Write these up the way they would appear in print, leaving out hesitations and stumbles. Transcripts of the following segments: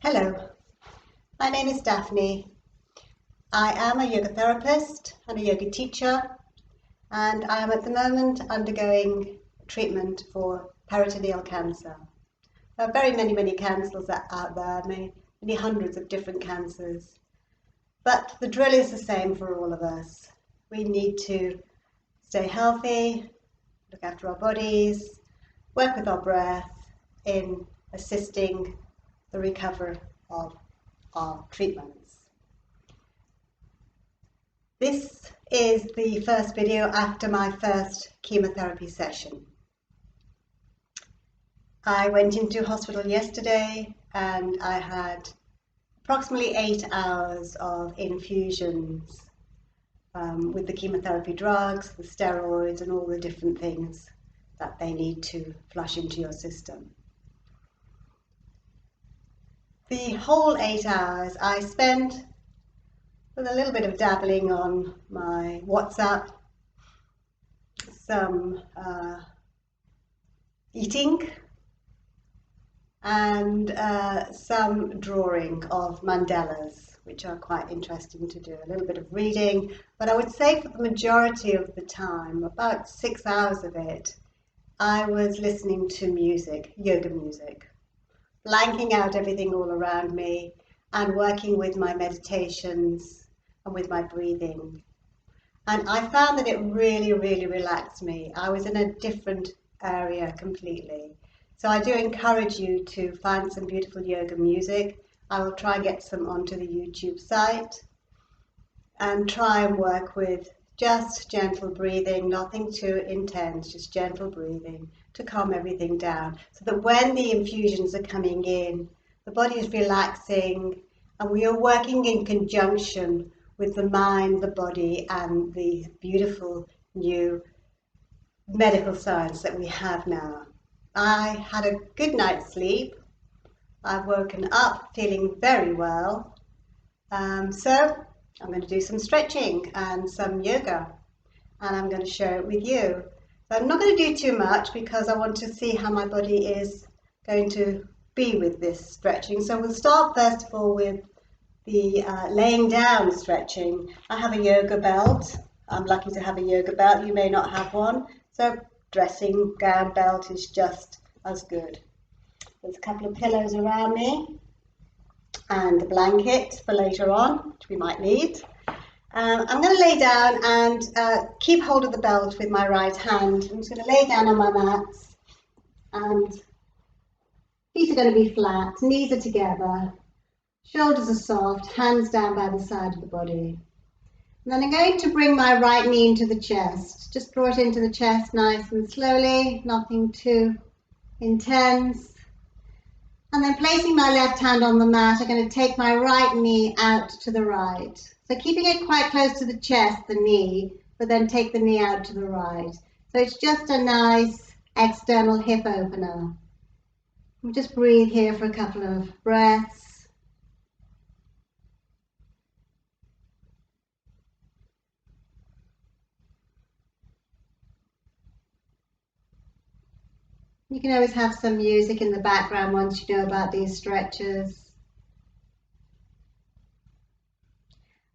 Hello, my name is Daphne. I am a yoga therapist and a yoga teacher, and I am at the moment undergoing treatment for peritoneal cancer. There are many cancers out there, many hundreds of different cancers. But the drill is the same for all of us. We need to stay healthy, look after our bodies, work with our breath in assisting the recovery of our treatments. This is the first video after my first chemotherapy session. I went into hospital yesterday and I had approximately 8 hours of infusions with the chemotherapy drugs, the steroids and all the different things that they need to flush into your system. The whole 8 hours I spent with a little bit of dabbling on my WhatsApp, some eating, and some drawing of mandalas, which are quite interesting to do, a little bit of reading. But I would say for the majority of the time, about 6 hours of it, I was listening to music, yoga music, blanking out everything all around me and working with my meditations and with my breathing. And I found that it really relaxed me. I was in a different area completely. So I do encourage you to find some beautiful yoga music. I will try and get some onto the YouTube site and try and work with just gentle breathing, nothing too intense, just gentle breathing to calm everything down, so that when the infusions are coming in, the body is relaxing and we are working in conjunction with the mind, the body, and the beautiful new medical science that we have now. I had a good night's sleep. I've woken up feeling very well. So I'm going to do some stretching and some yoga, and I'm going to share it with you. So I'm not going to do too much because I want to see how my body is going to be with this stretching. So we'll start first of all with the laying down stretching. I have a yoga belt. I'm lucky to have a yoga belt. You may not have one. So dressing gown belt is just as good. There's a couple of pillows around me and a blanket for later on, which we might need. I'm going to lay down and keep hold of the belt with my right hand. I'm just going to lay down on my mats and feet are going to be flat, knees are together, shoulders are soft, hands down by the side of the body. And then I'm going to bring my right knee into the chest. Just draw it into the chest nice and slowly, nothing too intense. And then placing my left hand on the mat, I'm going to take my right knee out to the right. So keeping it quite close to the chest, the knee, but then take the knee out to the right. So it's just a nice external hip opener. We'll just breathe here for a couple of breaths. You can always have some music in the background once you know about these stretches.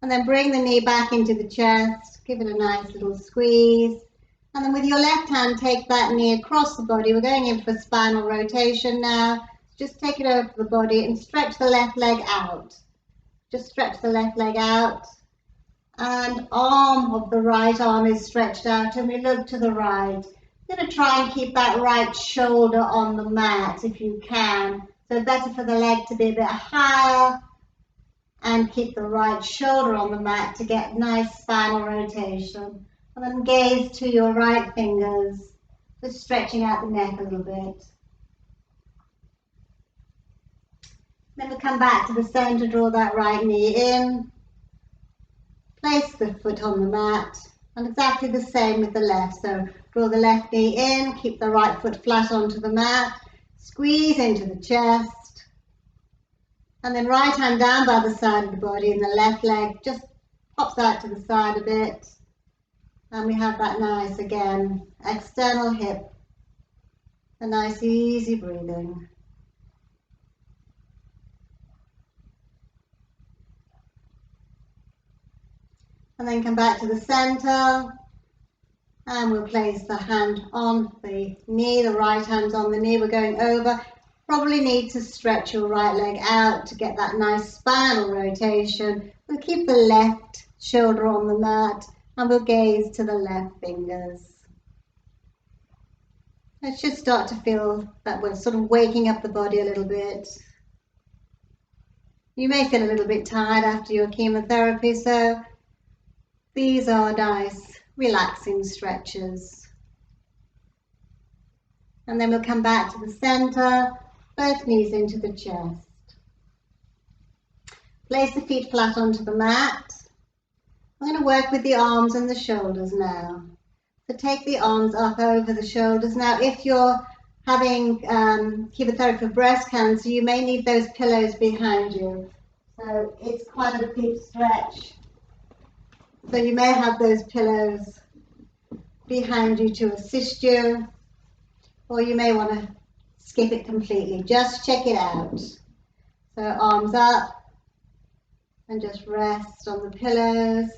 And then bring the knee back into the chest, give it a nice little squeeze. And then with your left hand, take that knee across the body. We're going in for spinal rotation now. Just take it over the body and stretch the left leg out. Just stretch the left leg out. And arm of the right arm is stretched out and we look to the right. You're going to try and keep that right shoulder on the mat if you can. So better for the leg to be a bit higher and keep the right shoulder on the mat to get nice spinal rotation. And then gaze to your right fingers, just stretching out the neck a little bit. Then we'll come back to the center, draw that right knee in, place the foot on the mat, and exactly the same with the left. So draw the left knee in, keep the right foot flat onto the mat, squeeze into the chest, and then right hand down by the side of the body and the left leg just pops out to the side a bit. And we have that nice, again, external hip, a nice easy breathing. And then come back to the center. And we'll place the hand on the knee, the right hand's on the knee. We're going over. Probably need to stretch your right leg out to get that nice spinal rotation. We'll keep the left shoulder on the mat and we'll gaze to the left fingers. Let's just start to feel that we're sort of waking up the body a little bit. You may feel a little bit tired after your chemotherapy, so these are nice, relaxing stretches. And then we'll come back to the center, both knees into the chest. Place the feet flat onto the mat. I'm going to work with the arms and the shoulders now. So take the arms up over the shoulders. Now, if you're having chemotherapy for breast cancer, you may need those pillows behind you. So it's quite a big stretch. So you may have those pillows behind you to assist you, or you may want to skip it completely. Just check it out. So arms up and just rest on the pillows.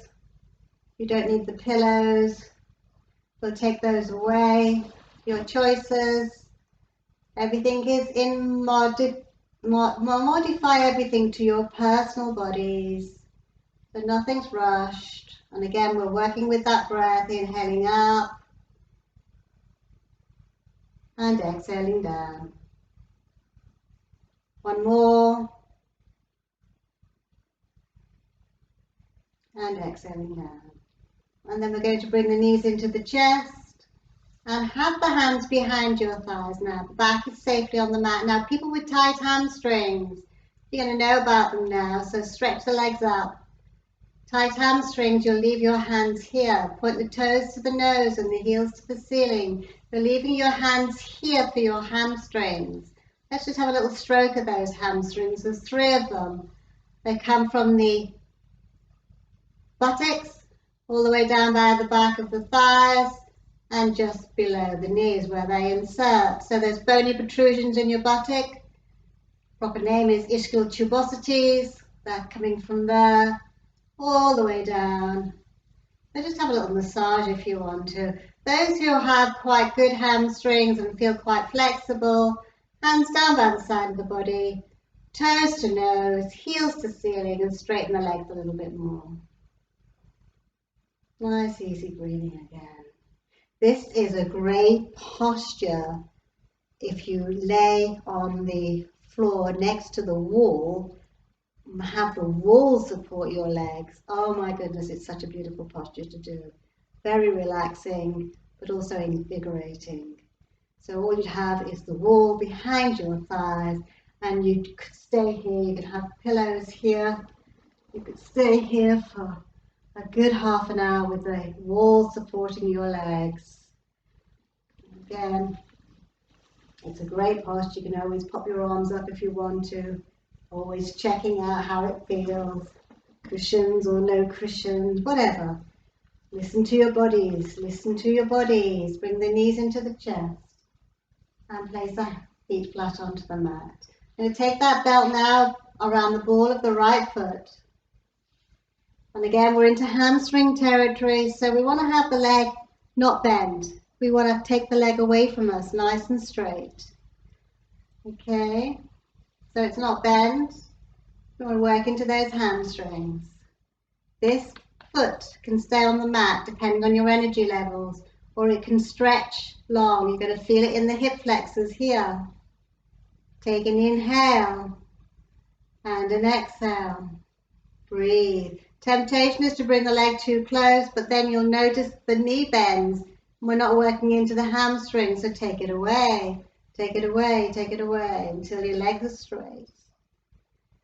You don't need the pillows. We'll take those away. Your choices. Everything is in modify everything to your personal bodies. So nothing's rushed. And again, we're working with that breath, inhaling up and exhaling down. One more. And exhaling down. And then we're going to bring the knees into the chest and have the hands behind your thighs now. The back is safely on the mat. Now, people with tight hamstrings, you're going to know about them now, so stretch the legs up. Tight hamstrings, you'll leave your hands here. Point the toes to the nose and the heels to the ceiling. You're leaving your hands here for your hamstrings. Let's just have a little stroke of those hamstrings. There's 3 of them. They come from the buttocks, all the way down by the back of the thighs, and just below the knees where they insert. So there's bony protrusions in your buttock. Proper name is ischial tubosities. They're coming from there all the way down. So just have a little massage if you want to. Those who have quite good hamstrings and feel quite flexible, hands down by the side of the body, toes to nose, heels to ceiling, and straighten the legs a little bit more. Nice, easy breathing again. This is a great posture if you lay on the floor next to the wall, have the wall support your legs. Oh my goodness, it's such a beautiful posture to do. Very relaxing, but also invigorating. So all you'd have is the wall behind your thighs, and you could stay here. You could have pillows here. You could stay here for a good half an hour with the wall supporting your legs. Again, it's a great posture. You can always pop your arms up if you want to. Always checking out how it feels. Cushions or no cushions, whatever. Listen to your bodies. Listen to your bodies. Bring the knees into the chest. And place the feet flat onto the mat. I'm going to take that belt now around the ball of the right foot. And again, we're into hamstring territory, so we want to have the leg not bend. We want to take the leg away from us, nice and straight. Okay, so it's not bent. We want to work into those hamstrings. This foot can stay on the mat depending on your energy levels, or it can stretch long. You're going to feel it in the hip flexors here. Take an inhale and an exhale. Breathe. Temptation is to bring the leg too close, but then you'll notice the knee bends. We're not working into the hamstring, so take it away. Take it away, take it away until your legs are straight.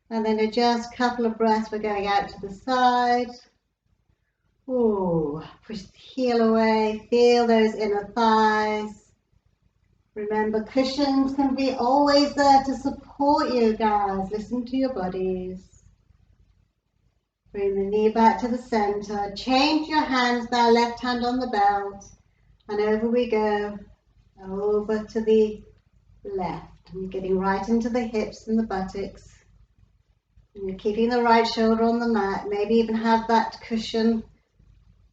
And then just a couple of breaths, we're going out to the side. Ooh, push the heel away, feel those inner thighs. Remember, cushions can be always there to support you, guys. Listen to your bodies. Bring the knee back to the center. Change your hands now, left hand on the belt. And over we go, over to the left. And you're getting right into the hips and the buttocks. And you're keeping the right shoulder on the mat. Maybe even have that cushion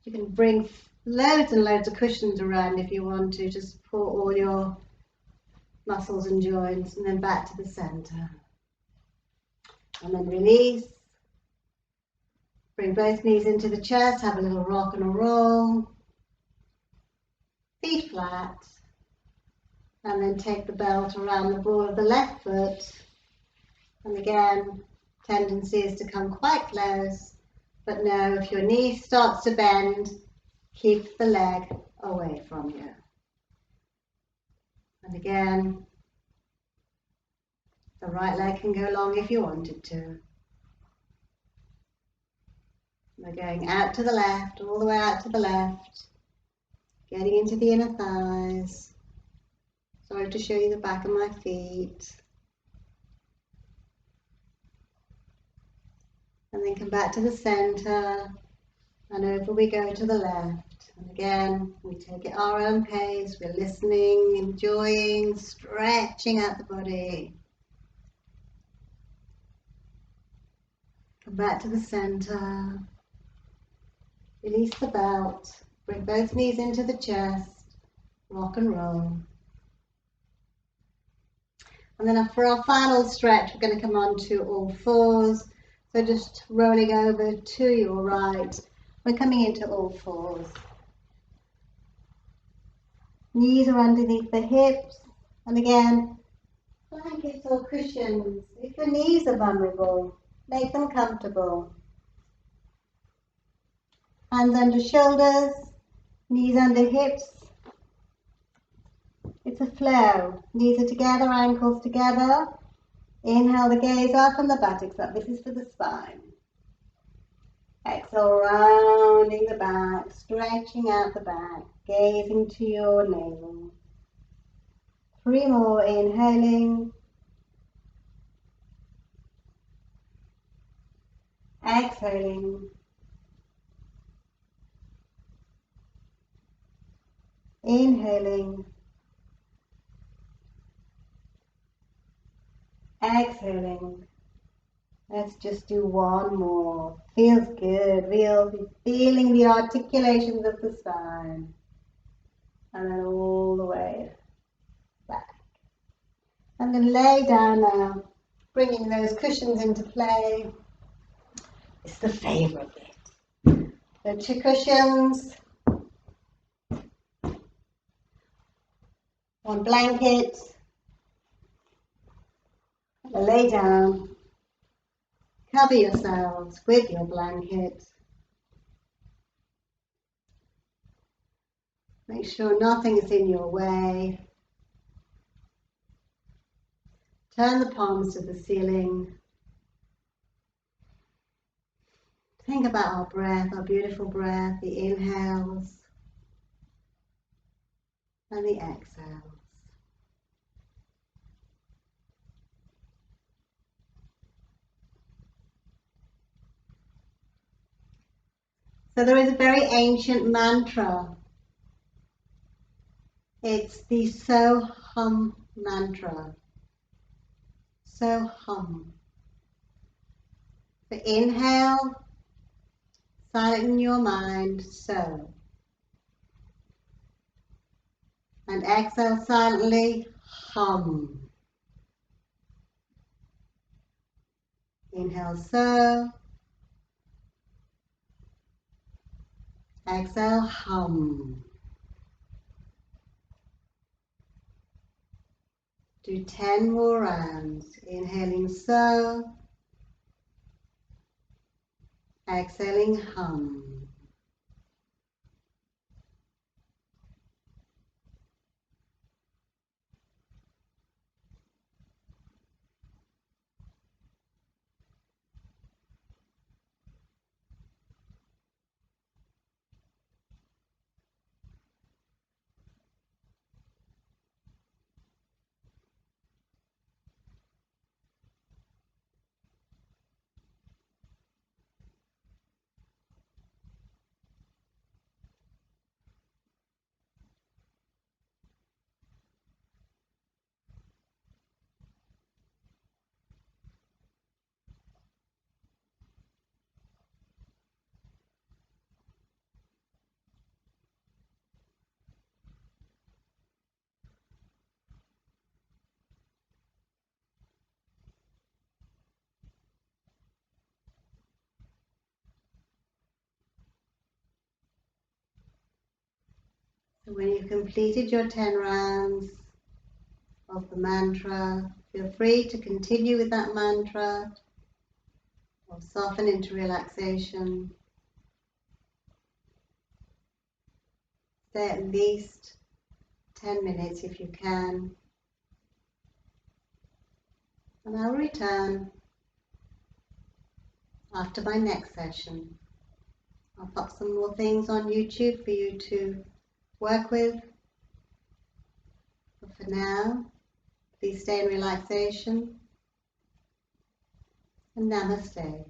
You can bring loads and loads of cushions around if you want to, just support all your muscles and joints, and then back to the center. And then release. Bring both knees into the chest, have a little rock and a roll. Feet flat. And then take the belt around the ball of the left foot. And again, tendency is to come quite close. But no, if your knee starts to bend, keep the leg away from you. And again, the right leg can go long if you wanted to. We're going out to the left, all the way out to the left, getting into the inner thighs. Sorry to show you the back of my feet. And then come back to the center, and over we go to the left. And again, we take it our own pace. We're listening, enjoying, stretching out the body. Come back to the center. Release the belt. Bring both knees into the chest. Rock and roll. And then for our final stretch, we're going to come on to all fours. So just rolling over to your right. We're coming into all fours. Knees are underneath the hips. And again, blankets or cushions. If your knees are vulnerable, make them comfortable. Hands under shoulders, knees under hips. It's a flow. Knees are together, ankles together. Inhale the gaze up and the buttocks up. This is for the spine. Exhale, rounding the back, stretching out the back, gazing to your navel. 3 more, inhaling. Exhaling. Inhaling. Exhaling. Let's just do one more. Feels good. Really feeling the articulations of the spine. And then all the way back. I'm going to lay down now, bringing those cushions into play. It's the favorite bit. So 2 cushions. 1 blanket. Lay down. Cover yourselves with your blanket. Make sure nothing is in your way. Turn the palms to the ceiling. Think about our breath, our beautiful breath, the inhales and the exhales. So there is a very ancient mantra. It's the So Hum mantra. So hum. So inhale, silent in your mind, so. And exhale silently, hum. Inhale, so. Exhale, hum. Do 10 more rounds. Inhaling, so. Exhaling, hum. So when you've completed your 10 rounds of the mantra, feel free to continue with that mantra or soften into relaxation. Stay at least 10 minutes if you can. And I'll return after my next session. I'll pop some more things on YouTube for you to work with. But for now, please stay in relaxation and namaste.